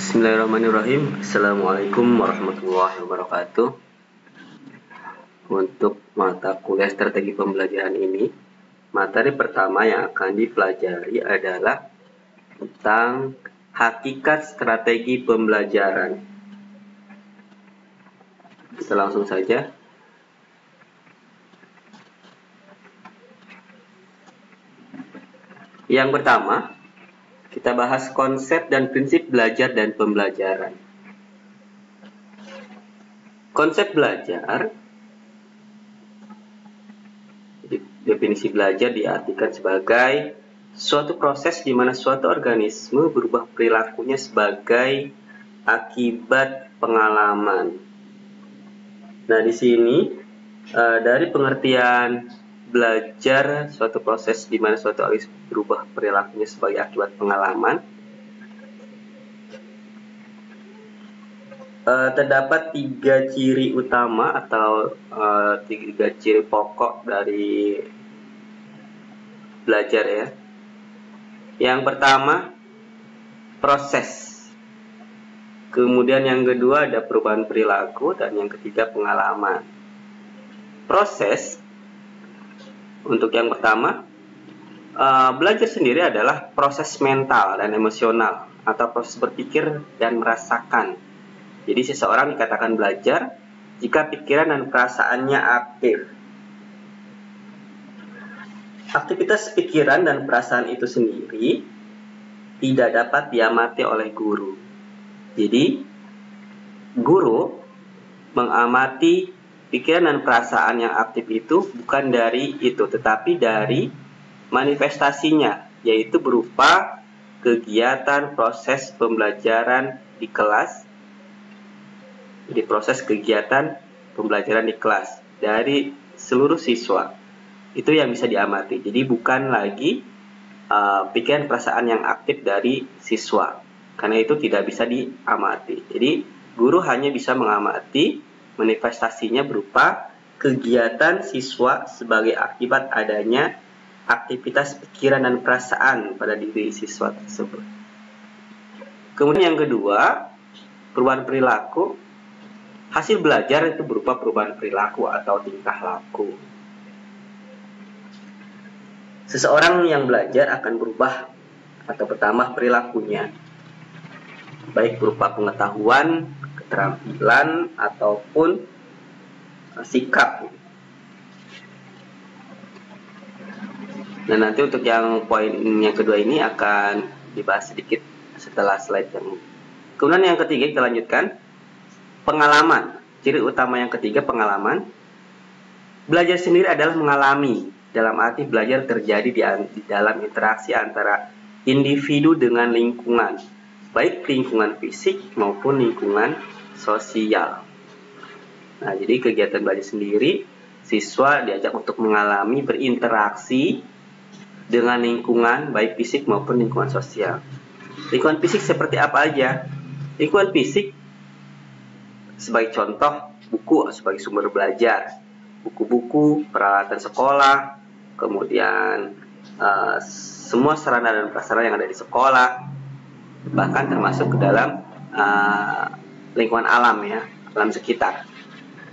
Bismillahirrahmanirrahim. Assalamualaikum warahmatullahi wabarakatuh. Untuk mata kuliah strategi pembelajaran ini, materi pertama yang akan dipelajari adalah tentang hakikat strategi pembelajaran. Kita langsung saja. Yang pertama, kita bahas konsep dan prinsip belajar dan pembelajaran. Konsep belajar, definisi belajar diartikan sebagai suatu proses di mana suatu organisme berubah perilakunya sebagai akibat pengalaman. Nah, di sini dari pengertian belajar suatu proses di mana suatu organisme berubah perilakunya sebagai akibat pengalaman, terdapat 3 ciri utama atau 3 ciri pokok dari belajar ya. Yang pertama, proses. Kemudian yang kedua ada perubahan perilaku, dan yang ketiga pengalaman. Proses, untuk yang pertama, belajar sendiri adalah proses mental dan emosional atau proses berpikir dan merasakan. Jadi seseorang dikatakan belajar jika pikiran dan perasaannya aktif. Aktivitas pikiran dan perasaan itu sendiri tidak dapat diamati oleh guru. Jadi guru mengamati pikiran dan perasaan yang aktif itu bukan dari itu, tetapi dari manifestasinya, yaitu berupa kegiatan proses pembelajaran di kelas. Jadi proses kegiatan pembelajaran di kelas dari seluruh siswa itu yang bisa diamati. Jadi bukan lagi pikiran perasaan yang aktif dari siswa, karena itu tidak bisa diamati. Jadi guru hanya bisa mengamati manifestasinya berupa kegiatan siswa sebagai akibat adanya aktivitas pikiran dan perasaan pada diri siswa tersebut. Kemudian yang kedua, perubahan perilaku. Hasil belajar itu berupa perubahan perilaku atau tingkah laku. Seseorang yang belajar akan berubah atau bertambah perilakunya, baik berupa pengetahuan, keterampilan, ataupun sikap. Nah, nanti untuk yang poin yang kedua ini akan dibahas sedikit setelah slide yang ini. Kemudian yang ketiga kita lanjutkan, pengalaman. Ciri utama yang ketiga, pengalaman. Belajar sendiri adalah mengalami, dalam arti belajar terjadi di dalam interaksi antara individu dengan lingkungan, baik lingkungan fisik maupun lingkungan sosial. Nah, jadi kegiatan belajar sendiri, siswa diajak untuk mengalami berinteraksi dengan lingkungan, baik fisik maupun lingkungan sosial. Lingkungan fisik seperti apa aja? Lingkungan fisik sebagai contoh, buku sebagai sumber belajar, buku-buku, peralatan sekolah, kemudian semua sarana dan prasarana yang ada di sekolah, bahkan termasuk ke dalam lingkungan alam ya, alam sekitar.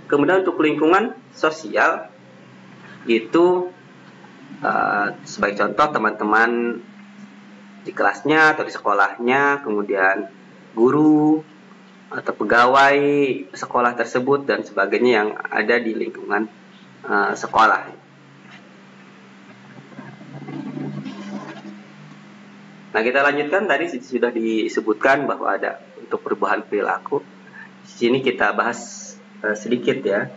Kemudian untuk lingkungan sosial itu sebagai contoh teman-teman di kelasnya atau di sekolahnya, kemudian guru atau pegawai sekolah tersebut dan sebagainya yang ada di lingkungan sekolah. Nah, kita lanjutkan, tadi sudah disebutkan bahwa ada untuk perubahan perilaku. Di sini kita bahas sedikit ya,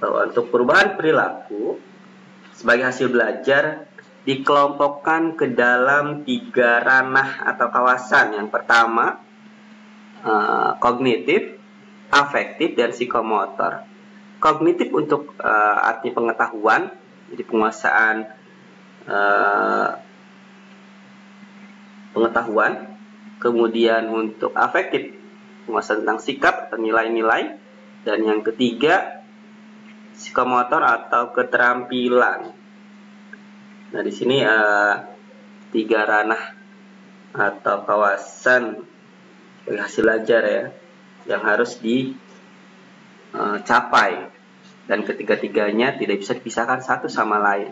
bahwa untuk perubahan perilaku sebagai hasil belajar dikelompokkan ke dalam 3 ranah atau kawasan. Yang pertama, kognitif, afektif, dan psikomotor. Kognitif untuk arti pengetahuan, jadi penguasaan pengetahuan. Kemudian untuk afektif, penguasaan tentang sikap atau nilai-nilai. Dan yang ketiga, psikomotor atau keterampilan. Nah, di sini 3 ranah atau kawasan sebagai hasil belajar ya, yang harus dicapai, dan ketiga-tiganya tidak bisa dipisahkan satu sama lain.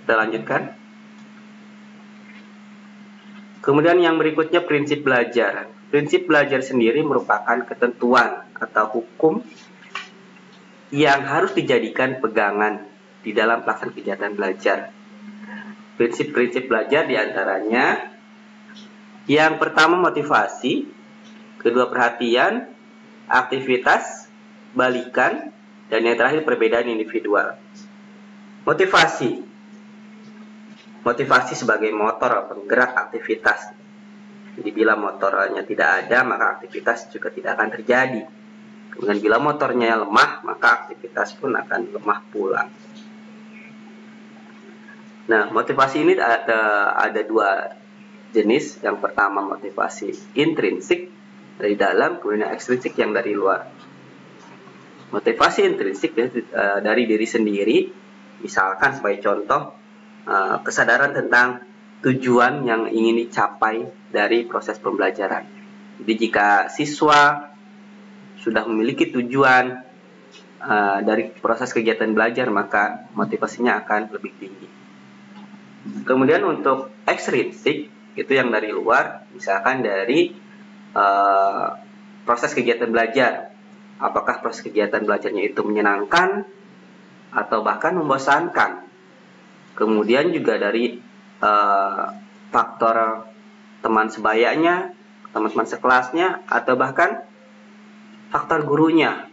Kita lanjutkan. Kemudian yang berikutnya prinsip belajar. Prinsip belajar sendiri merupakan ketentuan atau hukum yang harus dijadikan pegangan di dalam pelaksanaan kegiatan belajar. Prinsip-prinsip belajar diantaranya yang pertama motivasi, kedua perhatian, aktivitas, balikan, dan yang terakhir perbedaan individual. Motivasi sebagai motor penggerak aktivitas. Jadi bila motornya tidak ada, maka aktivitas juga tidak akan terjadi. Kemudian bila motornya lemah, maka aktivitas pun akan lemah pula. Nah, motivasi ini ada dua jenis. Yang pertama motivasi intrinsik dari dalam, kemudian ekstrinsik yang dari luar. Motivasi intrinsik dari diri sendiri, misalkan sebagai contoh, kesadaran tentang tujuan yang ingin dicapai dari proses pembelajaran. Jadi jika siswa sudah memiliki tujuan dari proses kegiatan belajar, maka motivasinya akan lebih tinggi. Kemudian untuk ekstrinsik, itu yang dari luar, misalkan dari proses kegiatan belajar. Apakah proses kegiatan belajarnya itu menyenangkan atau bahkan membosankan. Kemudian juga dari faktor teman sebayanya, teman-teman sekelasnya, atau bahkan faktor gurunya,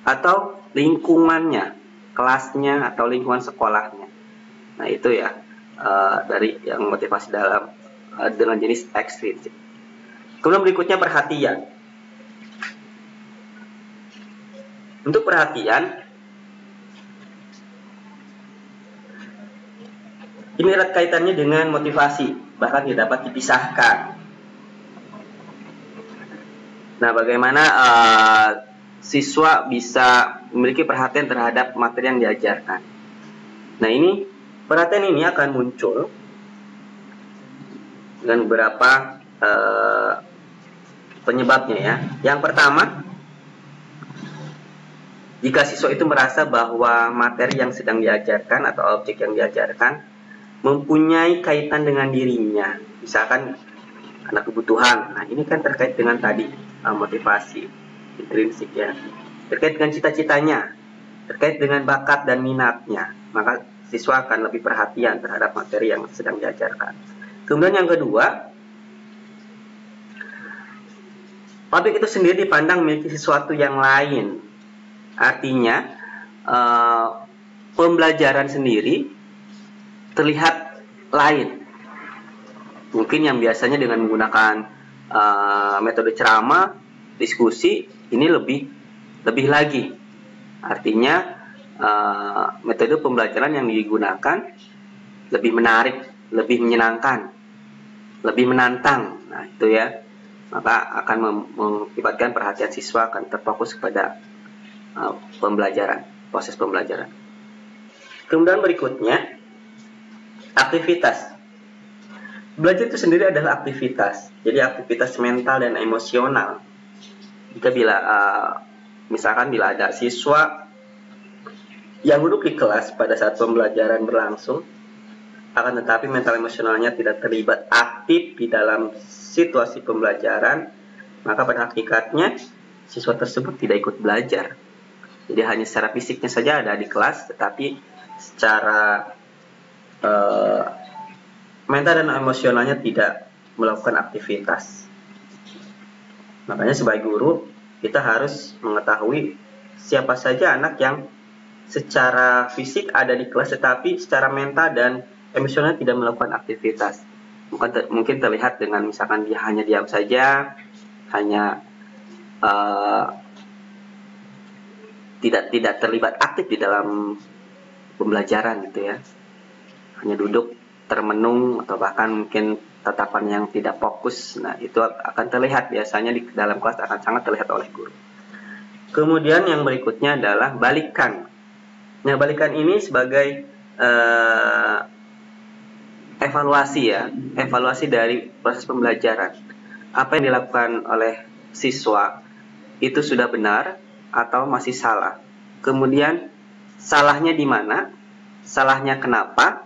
atau lingkungannya, kelasnya, atau lingkungan sekolahnya. Nah itu ya, dari yang motivasi dalam dengan jenis ekstrinsik. Kemudian berikutnya perhatian. Untuk perhatian, ini erat kaitannya dengan motivasi, bahkan tidak dapat dipisahkan. Nah, bagaimana siswa bisa memiliki perhatian terhadap materi yang diajarkan? Nah, ini perhatian ini akan muncul dengan beberapa penyebabnya ya. Yang pertama, jika siswa itu merasa bahwa materi yang sedang diajarkan atau objek yang diajarkan mempunyai kaitan dengan dirinya, misalkan karena kebutuhan. Nah, ini kan terkait dengan tadi motivasi intrinsik ya, terkait dengan cita-citanya, terkait dengan bakat dan minatnya, maka siswa akan lebih perhatian terhadap materi yang sedang diajarkan. Kemudian yang kedua, objek itu sendiri dipandang memiliki sesuatu yang lain. Artinya pembelajaran sendiri terlihat lain. Mungkin yang biasanya dengan menggunakan metode ceramah, diskusi, ini lebih lagi. Artinya metode pembelajaran yang digunakan lebih menarik, lebih menyenangkan, lebih menantang. Nah itu ya, maka akan mengakibatkan perhatian siswa akan terfokus kepada pembelajaran, proses pembelajaran. Kemudian berikutnya, aktivitas. Belajar itu sendiri adalah aktivitas. Jadi aktivitas mental dan emosional. Jika misalkan bila ada siswa yang duduk di kelas pada saat pembelajaran berlangsung, akan tetapi mental emosionalnya tidak terlibat aktif di dalam situasi pembelajaran, maka pada hakikatnya siswa tersebut tidak ikut belajar. Jadi hanya secara fisiknya saja ada di kelas, tetapi secara mental dan emosionalnya tidak melakukan aktivitas. Makanya sebagai guru kita harus mengetahui siapa saja anak yang secara fisik ada di kelas tetapi secara mental dan emosional tidak melakukan aktivitas. Mungkin terlihat dengan misalkan dia hanya diam saja, hanya tidak terlibat aktif di dalam pembelajaran gitu ya, hanya duduk termenung atau bahkan mungkin tatapan yang tidak fokus. Nah itu akan terlihat biasanya di dalam kelas, akan sangat terlihat oleh guru. Kemudian yang berikutnya adalah balikan. Nah balikan ini sebagai evaluasi ya, evaluasi dari proses pembelajaran. Apa yang dilakukan oleh siswa itu sudah benar atau masih salah. Kemudian salahnya di mana, salahnya kenapa,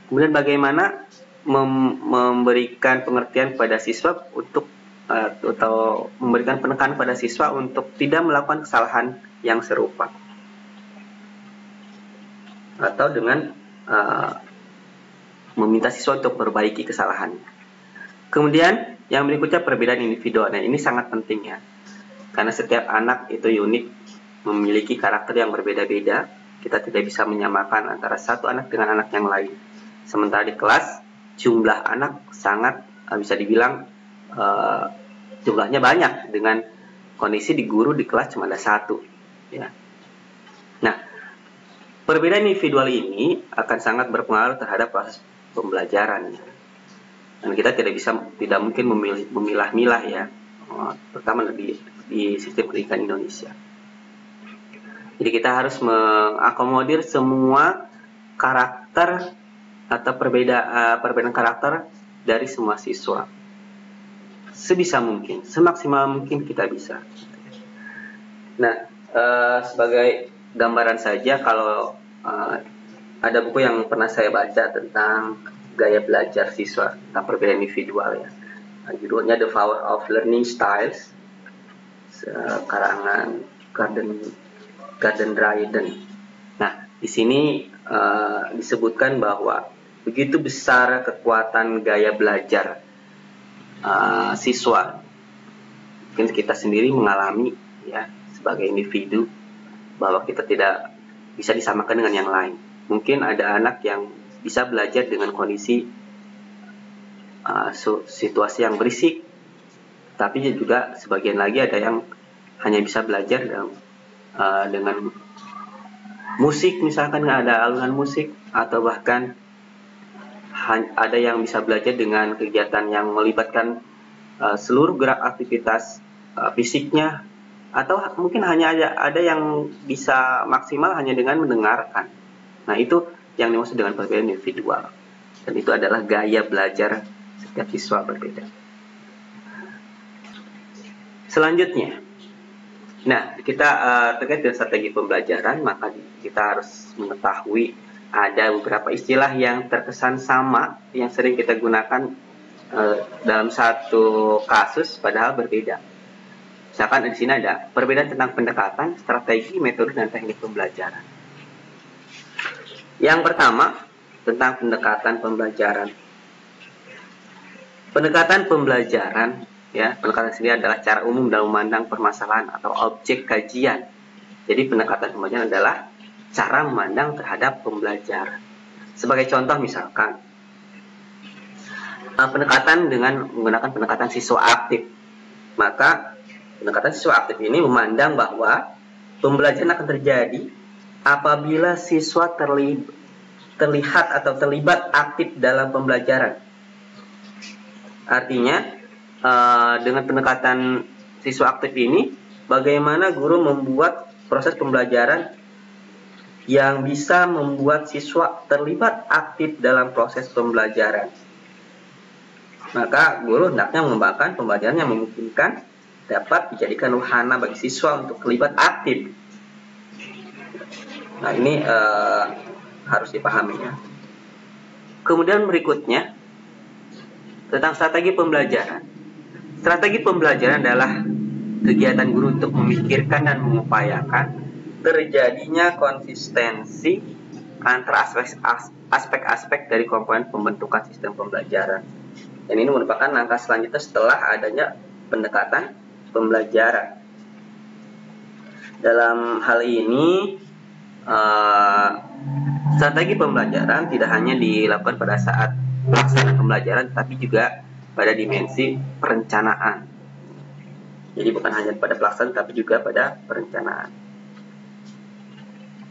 kemudian bagaimana memberikan pengertian pada siswa untuk atau memberikan penekanan pada siswa untuk tidak melakukan kesalahan yang serupa, atau dengan meminta siswa untuk memperbaiki kesalahannya. Kemudian yang berikutnya perbedaan individual. Nah, ini sangat penting ya, karena setiap anak itu unik, memiliki karakter yang berbeda-beda. Kita tidak bisa menyamakan antara satu anak dengan anak yang lain. Sementara di kelas jumlah anak sangat bisa dibilang jumlahnya banyak, dengan kondisi di guru di kelas cuma ada satu ya. Nah, perbedaan individual ini akan sangat berpengaruh terhadap proses pembelajaran ya. Dan kita tidak mungkin memilah-milah ya, terutama di sistem pendidikan Indonesia. Jadi kita harus mengakomodir semua karakter atau perbedaan karakter dari semua siswa. Sebisa mungkin, semaksimal mungkin kita bisa. Nah, sebagai gambaran saja, kalau ada buku yang pernah saya baca tentang gaya belajar siswa, tentang perbedaan individual ya. Judulnya The Power of Learning Styles, karangan Gordon Dryden. Nah, di sini disebutkan bahwa begitu besar kekuatan gaya belajar siswa. Mungkin kita sendiri mengalami ya sebagai individu bahwa kita tidak bisa disamakan dengan yang lain. Mungkin ada anak yang bisa belajar dengan kondisi situasi yang berisik, tapi juga sebagian lagi ada yang hanya bisa belajar dengan musik, misalkan ada alunan musik, atau bahkan ada yang bisa belajar dengan kegiatan yang melibatkan seluruh gerak aktivitas fisiknya, atau mungkin hanya ada yang bisa maksimal hanya dengan mendengarkan. Nah, itu yang dimaksud dengan perbedaan individual, dan itu adalah gaya belajar setiap siswa berbeda. Selanjutnya, nah kita terkait dengan strategi pembelajaran, maka kita harus mengetahui ada beberapa istilah yang terkesan sama yang sering kita gunakan dalam satu kasus padahal berbeda. Misalkan di sini ada perbedaan tentang pendekatan, strategi, metode, dan teknik pembelajaran. Yang pertama, tentang pendekatan pembelajaran. Pendekatan pembelajaran ya, pendekatan sendiri adalah cara umum dalam memandang permasalahan atau objek kajian. Jadi pendekatan pembelajaran adalah cara memandang terhadap pembelajaran. Sebagai contoh misalkan pendekatan dengan menggunakan pendekatan siswa aktif. Maka pendekatan siswa aktif ini memandang bahwa pembelajaran akan terjadi apabila siswa terlihat atau terlibat aktif dalam pembelajaran. Artinya dengan pendekatan siswa aktif ini, bagaimana guru membuat proses pembelajaran yang bisa membuat siswa terlibat aktif dalam proses pembelajaran. Maka guru hendaknya mengembangkan pembelajaran yang memungkinkan dapat dijadikan wahana bagi siswa untuk terlibat aktif. Nah, ini harus dipahami ya. Kemudian berikutnya tentang strategi pembelajaran. Strategi pembelajaran adalah kegiatan guru untuk memikirkan dan mengupayakan terjadinya konsistensi antara aspek-aspek dari komponen pembentukan sistem pembelajaran. Dan ini merupakan langkah selanjutnya setelah adanya pendekatan pembelajaran. Dalam hal ini, strategi pembelajaran tidak hanya dilakukan pada saat pelaksanaan pembelajaran, tapi juga pada dimensi perencanaan. Jadi bukan hanya pada pelaksanaan, tapi juga pada perencanaan.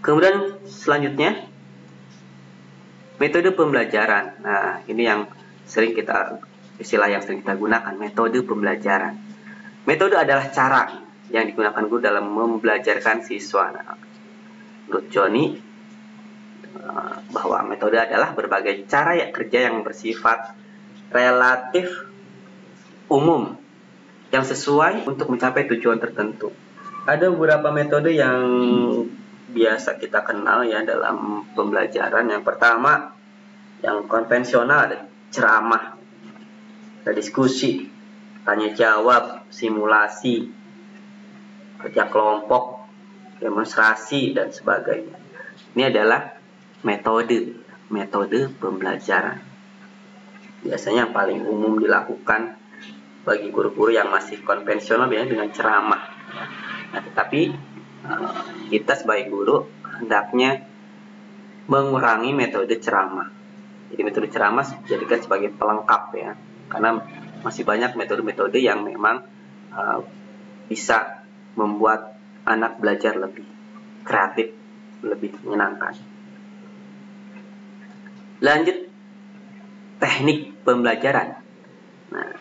Kemudian selanjutnya, metode pembelajaran. Nah, ini yang istilah yang sering kita gunakan, metode pembelajaran. Metode adalah cara yang digunakan guru dalam membelajarkan siswa. Nah, menurut Johnny, bahwa metode adalah berbagai cara kerja yang bersifat relatif umum yang sesuai untuk mencapai tujuan tertentu. Ada beberapa metode yang biasa kita kenal ya dalam pembelajaran. Yang pertama, yang konvensional, ada ceramah, ada diskusi, tanya jawab, simulasi, kerja kelompok, demonstrasi, dan sebagainya. Ini adalah metode pembelajaran. Biasanya yang paling umum dilakukan bagi guru-guru yang masih konvensional biasanya dengan ceramah. Nah, tetapi kita sebagai guru hendaknya mengurangi metode ceramah. Jadi metode ceramah dijadikan sebagai pelengkap ya, karena masih banyak metode-metode yang memang bisa membuat anak belajar lebih kreatif, lebih menyenangkan. Lanjut, teknik pembelajaran. Nah,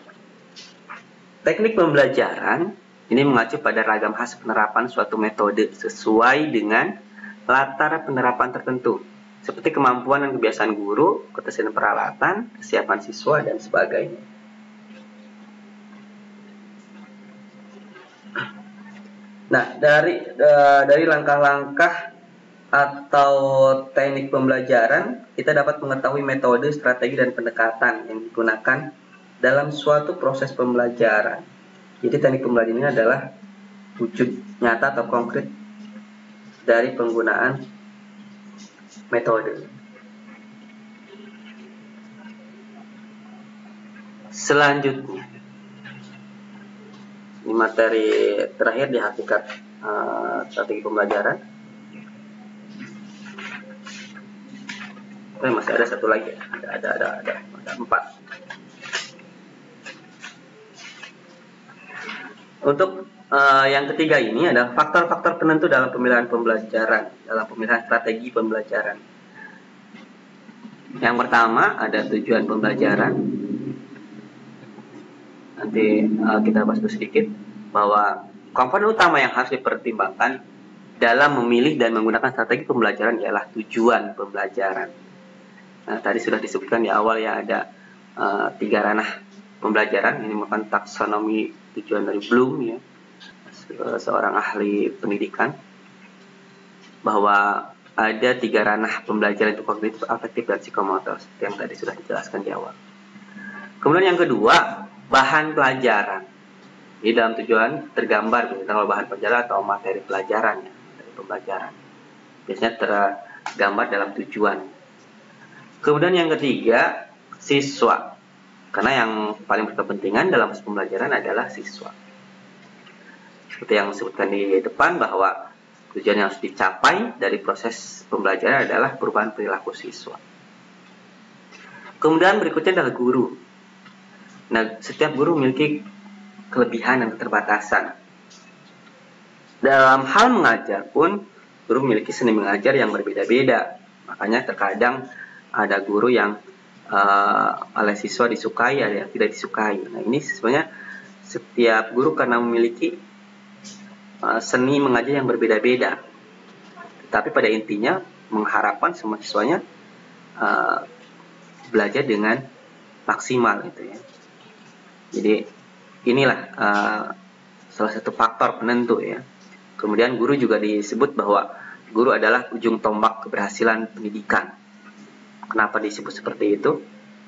teknik pembelajaran ini mengacu pada ragam khas penerapan suatu metode sesuai dengan latar penerapan tertentu, seperti kemampuan dan kebiasaan guru, ketersediaan peralatan, kesiapan siswa, dan sebagainya. Nah, dari langkah-langkah atau teknik pembelajaran, kita dapat mengetahui metode, strategi, dan pendekatan yang digunakan dalam suatu proses pembelajaran. Jadi teknik pembelajaran ini adalah wujud nyata atau konkret dari penggunaan metode. Selanjutnya, ini materi terakhir di hakikat strategi pembelajaran. Masih ada satu lagi, ada 4. Untuk yang ketiga ini adalah faktor-faktor penentu dalam pemilihan pembelajaran, dalam pemilihan strategi pembelajaran. Yang pertama ada tujuan pembelajaran. Nanti kita bahas sedikit bahwa komponen utama yang harus dipertimbangkan dalam memilih dan menggunakan strategi pembelajaran ialah tujuan pembelajaran. Nah, tadi sudah disebutkan di awal ya, ada 3 ranah pembelajaran. Ini merupakan taksonomi tujuan dari Bloom ya, seorang ahli pendidikan, bahwa ada 3 ranah pembelajaran itu kognitif, afektif, dan psikomotor, seperti yang tadi sudah dijelaskan di awal. Kemudian yang kedua, bahan pelajaran. Di dalam tujuan tergambar tentang bahan pelajaran atau materi pelajaran ya, materi pembelajaran. Biasanya tergambar dalam tujuan. Kemudian yang ketiga, siswa. Karena yang paling berkepentingan dalam proses pembelajaran adalah siswa. Seperti yang disebutkan di depan bahwa tujuan yang harus dicapai dari proses pembelajaran adalah perubahan perilaku siswa. Kemudian berikutnya adalah guru. Nah, setiap guru memiliki kelebihan dan keterbatasan. Dalam hal mengajar pun, guru memiliki seni mengajar yang berbeda-beda. Makanya terkadang ada guru yang oleh siswa disukai, ada yang tidak disukai. Nah, ini sebenarnya setiap guru karena memiliki seni mengajar yang berbeda-beda. Tapi pada intinya mengharapkan semua siswanya belajar dengan maksimal gitu ya. Jadi inilah salah satu faktor penentu ya. Kemudian guru juga disebut bahwa guru adalah ujung tombak keberhasilan pendidikan. Kenapa disebut seperti itu?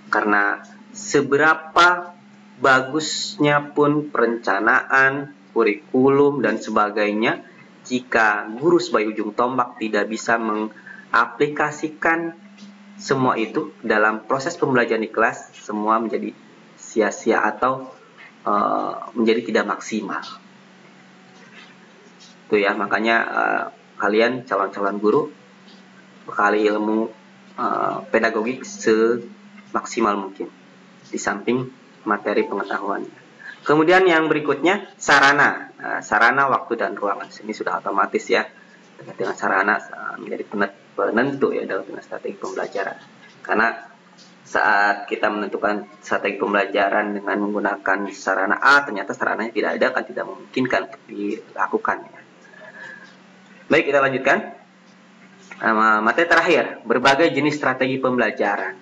Karena seberapa bagusnya pun perencanaan, kurikulum, dan sebagainya, jika guru sebagai ujung tombak tidak bisa mengaplikasikan semua itu dalam proses pembelajaran di kelas, semua menjadi sia-sia atau menjadi tidak maksimal. Itu ya, makanya kalian calon-calon guru bekali ilmu pedagogik semaksimal mungkin di samping materi pengetahuan. Kemudian yang berikutnya sarana. Sarana, waktu, dan ruangan. Ini sudah otomatis ya, dengan sarana menjadi penentu ya dalam strategi pembelajaran. Karena saat kita menentukan strategi pembelajaran dengan menggunakan sarana A, ternyata sarananya tidak ada, kan tidak memungkinkan untuk dilakukan ya. Baik, kita lanjutkan. Materi terakhir, berbagai jenis strategi pembelajaran.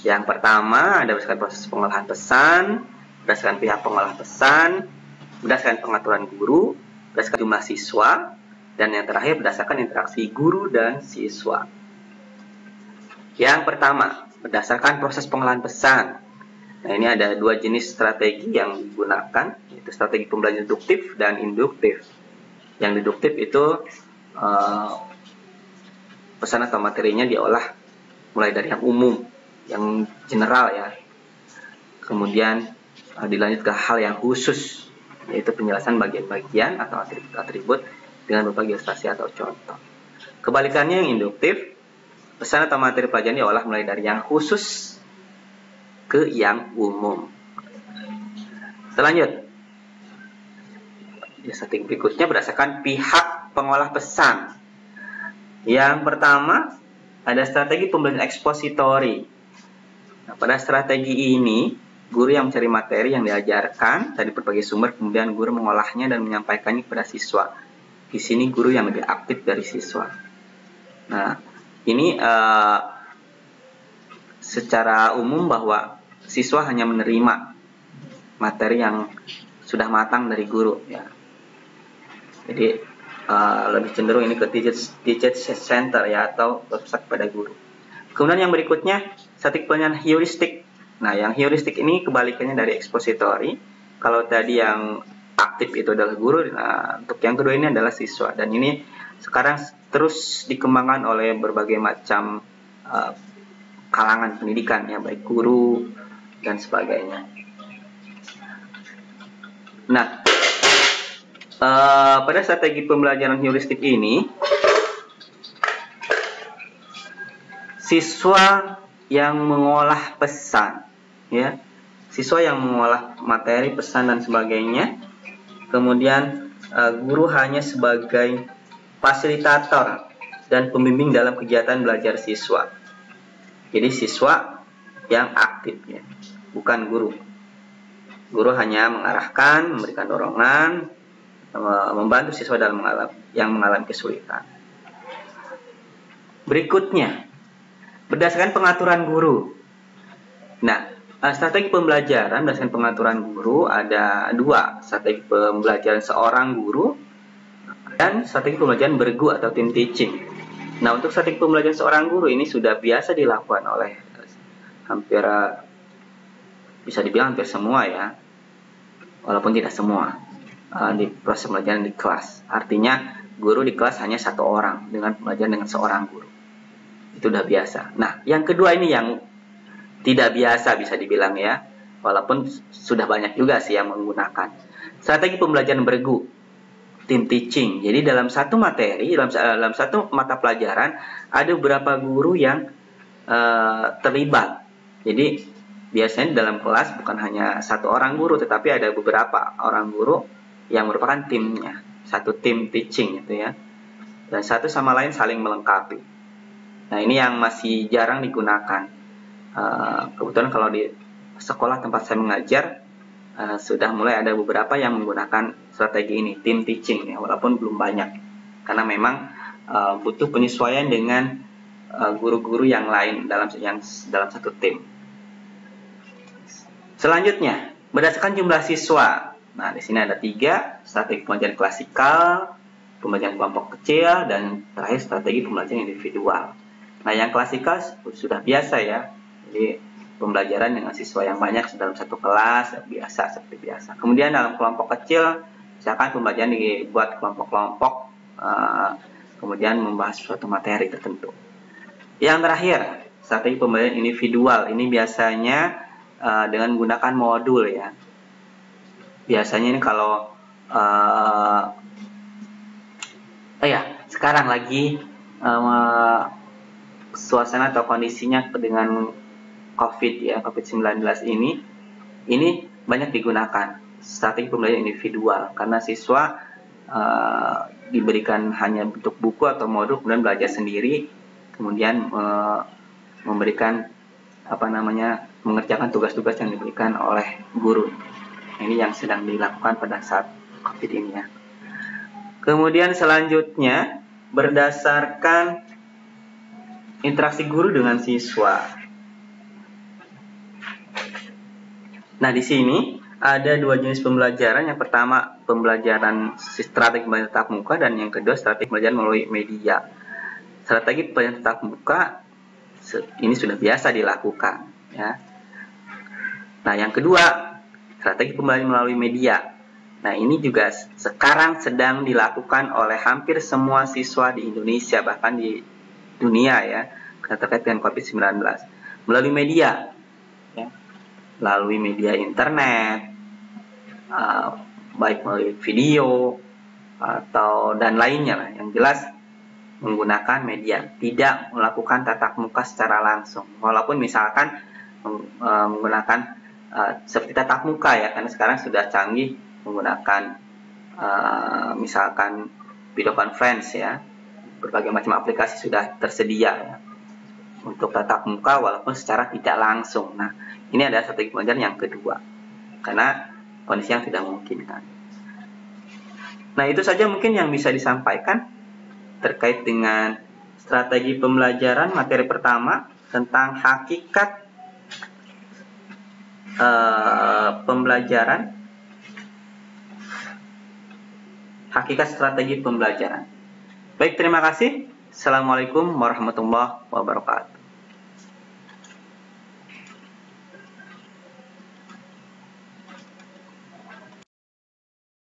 Yang pertama ada berdasarkan proses pengolahan pesan, berdasarkan pihak pengolah pesan, berdasarkan pengaturan guru, berdasarkan jumlah siswa, dan yang terakhir berdasarkan interaksi guru dan siswa. Yang pertama, berdasarkan proses pengolahan pesan. Nah, ini ada dua jenis strategi yang digunakan, yaitu strategi pembelajaran deduktif dan induktif. Yang deduktif itu pesan atau materinya diolah mulai dari yang umum, yang general ya. Kemudian dilanjut ke hal yang khusus, yaitu penjelasan bagian-bagian atau atribut-atribut dengan berbagai ilustrasi atau contoh. Kebalikannya yang induktif, pesan atau materi pelajaran diolah mulai dari yang khusus ke yang umum. Selanjutnya, strategi berikutnya berdasarkan pihak pengolah pesan. Yang pertama, ada strategi pembelajaran ekspositori. Nah, pada strategi ini, guru yang mencari materi yang diajarkan dari berbagai sumber, kemudian guru mengolahnya dan menyampaikannya kepada siswa. Di sini guru yang lebih aktif dari siswa. Nah, ini secara umum bahwa siswa hanya menerima materi yang sudah matang dari guru ya. Jadi lebih cenderung ini ke teacher center ya, atau berpusat pada guru. Kemudian yang berikutnya strategi pembelajaran heuristik. Nah, yang heuristik ini kebalikannya dari ekspositori. Kalau tadi yang aktif itu adalah guru, nah untuk yang kedua ini adalah siswa. Dan ini sekarang terus dikembangkan oleh berbagai macam kalangan pendidikan ya, baik guru dan sebagainya. Nah, pada strategi pembelajaran heuristik ini, siswa yang mengolah pesan, ya, siswa yang mengolah materi, pesan dan sebagainya, kemudian guru hanya sebagai fasilitator dan pembimbing dalam kegiatan belajar siswa. Jadi siswa yang aktif, ya, bukan guru. Guru hanya mengarahkan, memberikan dorongan, membantu siswa dalam yang mengalami kesulitan. Berikutnya, berdasarkan pengaturan guru. Nah, strategi pembelajaran berdasarkan pengaturan guru ada dua, strategi pembelajaran seorang guru dan strategi pembelajaran bergu atau team teaching. Nah, untuk strategi pembelajaran seorang guru ini sudah biasa dilakukan oleh hampir, bisa dibilang hampir semua ya, walaupun tidak semua. Di proses pembelajaran di kelas. Artinya guru di kelas hanya satu orang dengan pembelajaran dengan seorang guru. Itu udah biasa. Nah, yang kedua ini yang tidak biasa bisa dibilang ya, walaupun sudah banyak juga sih yang menggunakan. Strategi pembelajaran bergu, team teaching. Jadi dalam satu materi, dalam satu mata pelajaran ada beberapa guru yang terlibat. Jadi biasanya dalam kelas bukan hanya satu orang guru, tetapi ada beberapa orang guru yang merupakan timnya, satu tim teaching gitu ya, dan satu sama lain saling melengkapi. Nah, ini yang masih jarang digunakan. Kebetulan kalau di sekolah tempat saya mengajar sudah mulai ada beberapa yang menggunakan strategi ini, tim teaching ya, walaupun belum banyak, karena memang butuh penyesuaian dengan guru-guru yang lain dalam satu tim. Selanjutnya, berdasarkan jumlah siswa. Nah, di sini ada 3, strategi pembelajaran klasikal, pembelajaran kelompok kecil, dan terakhir strategi pembelajaran individual. Nah, yang klasikal sudah biasa ya. Jadi, pembelajaran dengan siswa yang banyak dalam satu kelas, biasa seperti biasa. Kemudian dalam kelompok kecil, misalkan pembelajaran dibuat kelompok-kelompok, kemudian membahas suatu materi tertentu. Yang terakhir, strategi pembelajaran individual. Ini biasanya dengan menggunakan modul ya. Biasanya ini kalau sekarang lagi suasana atau kondisinya dengan COVID-19 ini banyak digunakan strategi pembelajaran individual, karena siswa diberikan hanya bentuk buku atau modul, kemudian belajar sendiri, kemudian memberikan mengerjakan tugas-tugas yang diberikan oleh guru. Ini yang sedang dilakukan pada saat COVID ini ya. Kemudian selanjutnya, berdasarkan interaksi guru dengan siswa. Nah, di sini ada dua jenis pembelajaran. Yang pertama, pembelajaran strategi pembelajaran tatap muka, dan yang kedua, strategi pembelajaran melalui media. Strategi pembelajaran tatap muka ini sudah biasa dilakukan, ya. Nah, yang kedua, strategi pembelajaran melalui media. Nah, ini juga sekarang sedang dilakukan oleh hampir semua siswa di Indonesia, bahkan di dunia, ya, terkait dengan COVID-19. Melalui media, ya. Melalui media internet, baik melalui video atau dan lainnya lah. Yang jelas menggunakan media, tidak melakukan tatap muka secara langsung. Walaupun misalkan menggunakan seperti tatap muka, ya, karena sekarang sudah canggih menggunakan misalkan video conference, ya, berbagai macam aplikasi sudah tersedia, ya, untuk tatap muka walaupun secara tidak langsung. Nah, ini adalah strategi pembelajaran yang kedua, karena kondisi yang tidak memungkinkan. Nah, itu saja mungkin yang bisa disampaikan terkait dengan strategi pembelajaran materi pertama tentang hakikat pembelajaran, hakikat strategi pembelajaran. Baik, terima kasih. Assalamualaikum warahmatullahi wabarakatuh.